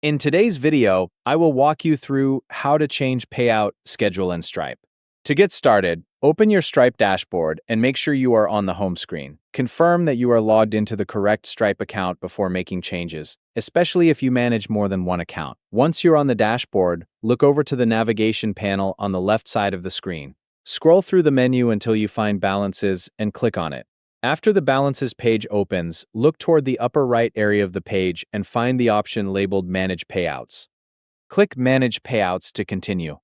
In today's video, I will walk you through how to change payout schedule in Stripe. To get started, open your Stripe dashboard and make sure you are on the home screen. Confirm that you are logged into the correct Stripe account before making changes, especially if you manage more than one account. Once you're on the dashboard, look over to the navigation panel on the left side of the screen. Scroll through the menu until you find Balances and click on it. After the Balances page opens, look toward the upper right area of the page and find the option labeled Manage Payouts. Click Manage Payouts to continue.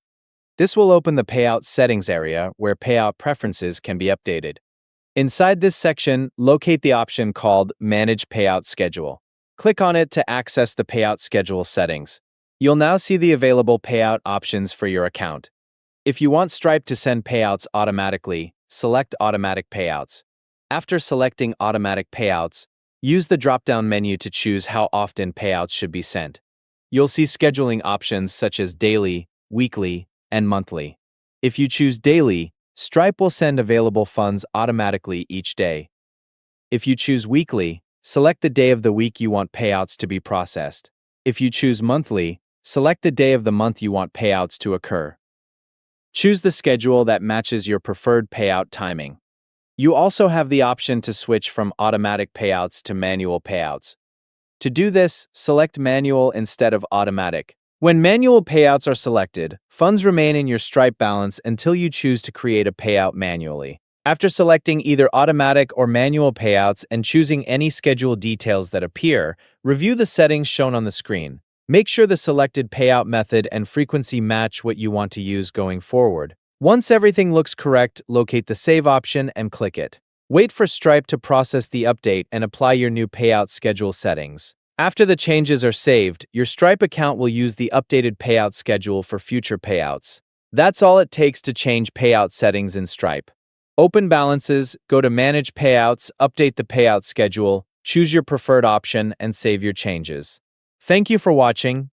This will open the Payout Settings area where payout preferences can be updated. Inside this section, locate the option called Manage Payout Schedule. Click on it to access the payout schedule settings. You'll now see the available payout options for your account. If you want Stripe to send payouts automatically, select Automatic Payouts. After selecting Automatic Payouts, use the drop-down menu to choose how often payouts should be sent. You'll see scheduling options such as daily, weekly, and monthly. If you choose daily, Stripe will send available funds automatically each day. If you choose weekly, select the day of the week you want payouts to be processed. If you choose monthly, select the day of the month you want payouts to occur. Choose the schedule that matches your preferred payout timing. You also have the option to switch from automatic payouts to manual payouts. To do this, select manual instead of automatic. When manual payouts are selected, funds remain in your Stripe balance until you choose to create a payout manually. After selecting either automatic or manual payouts and choosing any schedule details that appear, review the settings shown on the screen. Make sure the selected payout method and frequency match what you want to use going forward. Once everything looks correct, locate the Save option and click it. Wait for Stripe to process the update and apply your new payout schedule settings. After the changes are saved, your Stripe account will use the updated payout schedule for future payouts. That's all it takes to change payout settings in Stripe. Open Balances, go to Manage Payouts, update the payout schedule, choose your preferred option, and save your changes. Thank you for watching.